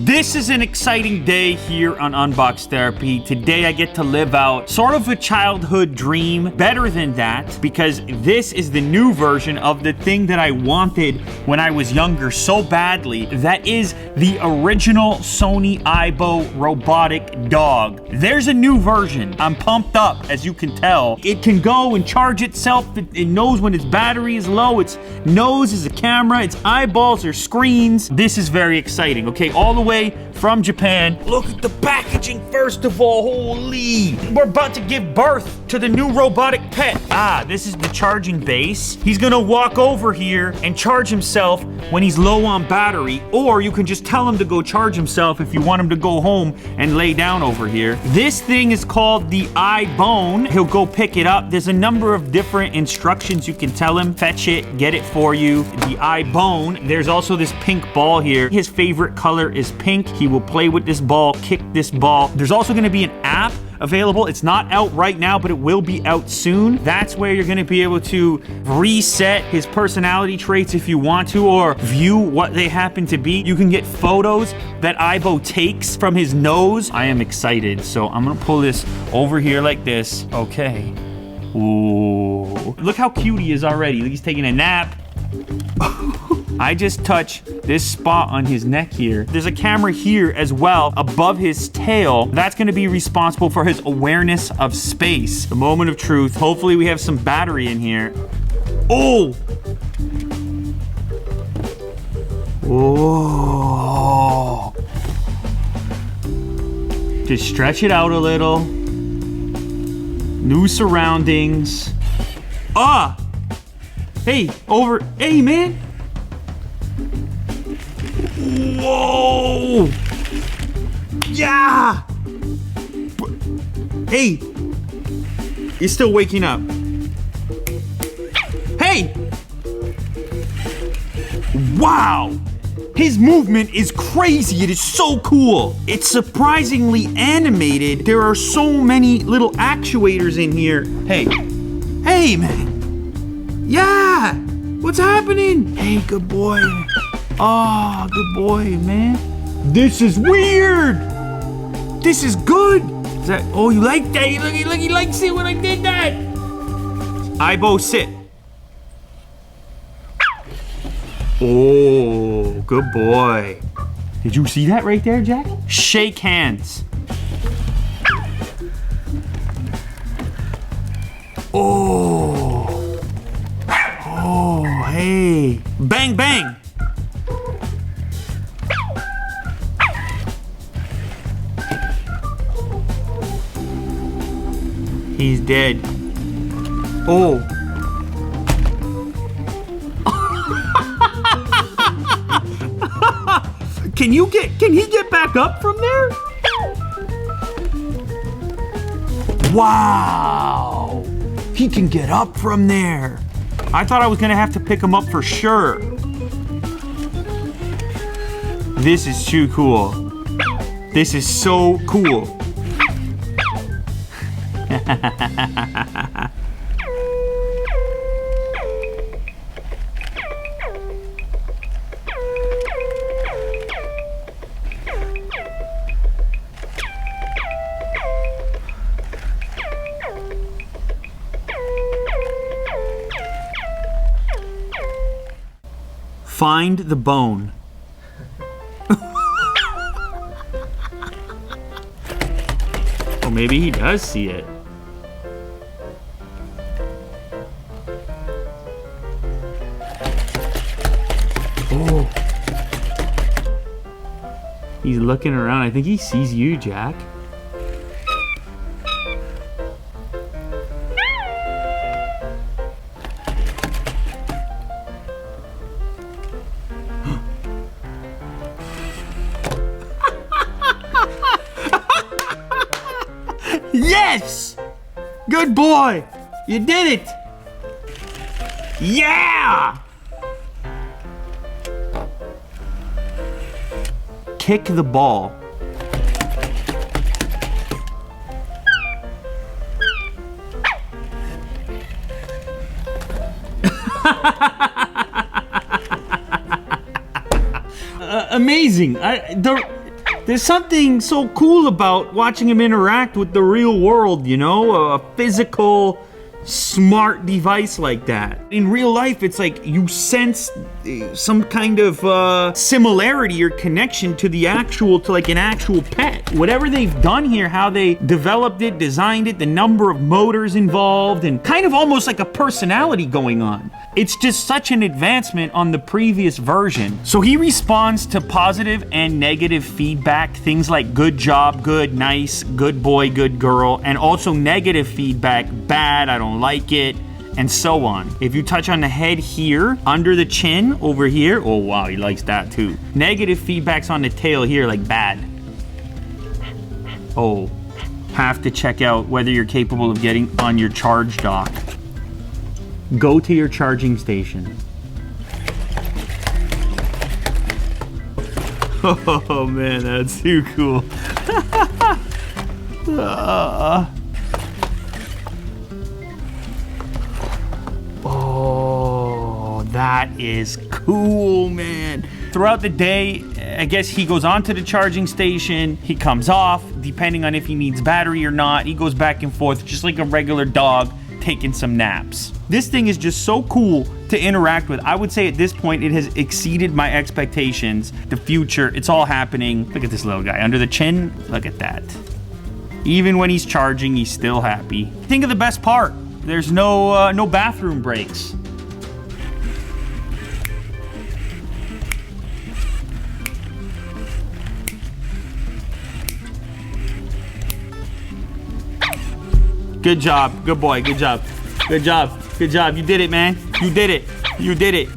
This is an exciting day here on Unbox Therapy. Today I get to live out sort of a childhood dream. Better than that, because this is the new version of the thing that I wanted when I was younger so badly. That is the original Sony Aibo robotic dog. There's a new version. I'm pumped up, as you can tell. It can go and charge itself. It knows when its battery is low. Its nose is a camera. Its eyeballs are screens. This is very exciting. Okay, all the way from Japan. Look at the packaging first of all. Holy! We're about to give birth to the new robotic pet. This is the charging base. He's gonna walk over here and charge himself when he's low on battery, or you can just tell him to go charge himself if you want him to go home and lay down over here. This thing is called the Aibo. He'll go pick it up. There's a number of different instructions you can tell him. Fetch it, get it for you. The Aibo. There's also this pink ball here. His favorite color is pink. He will play with this ball, kick this ball. There's also gonna be an app available. It's not out right now, but it will be out soon. That's where you're gonna be able to reset his personality traits if you want to, or view what they happen to be. You can get photos that Aibo takes from his nose. I am excited, so I'm gonna pull this over here like this. Okay. Ooh. Look how cute he is already. He's taking a nap. I just touched this spot on his neck here. There's a camera here as well above his tail. That's gonna be responsible for his awareness of space. The moment of truth. Hopefully we have some battery in here. Oh! Oh! Just stretch it out a little. New surroundings. Hey, hey man! Whoa! Yeah! Hey! You're still waking up. Hey! Wow! His movement is crazy. It is so cool. It's surprisingly animated. There are so many little actuators in here. Hey. Hey, man. Yeah! What's happening? Hey, good boy. Oh, good boy, man. This is weird. This is good. Is that? Oh, you like that? Look, he likes it when I did that. Aibo, sit. Oh, good boy. Did you see that right there, Jack? Shake hands. Oh. Oh, hey. Bang, bang. He's dead. Oh. Can he get back up from there? Wow. He can get up from there. I thought I was gonna have to pick him up for sure. This is too cool. This is so cool. Find the bone. Oh, maybe he does see it. Oh. He's looking around. I think he sees you, Jack. Yes! Good boy! You did it! Yeah! Kick the ball. Amazing. There's something so cool about watching him interact with the real world, you know? A physical, smart device like that. In real life, it's like you sense some kind of similarity or connection to the actual, to like an actual pet. Whatever they've done here, how they developed it, designed it, the number of motors involved, and kind of almost like a personality going on. It's just such an advancement on the previous version. So he responds to positive and negative feedback, things like good job, good, nice, good boy, good girl, and also negative feedback, bad, I don't like it, and so on. If you touch on the head here, under the chin, over here, oh wow, he likes that too. Negative feedback's on the tail here, like bad. Oh, have to check out whether you're capable of getting on your charge dock. Go to your charging station. Oh man, that's too cool. Oh, that is cool, man. Throughout the day, I guess he goes onto the charging station, he comes off, depending on if he needs battery or not. He goes back and forth, just like a regular dog taking some naps. This thing is just so cool to interact with. I would say at this point, it has exceeded my expectations. The future, it's all happening. Look at this little guy under the chin. Look at that. Even when he's charging, he's still happy. Think of the best part. There's no bathroom breaks. Good job. Good boy. Good job. Good job. Good job. You did it, man. You did it. You did it.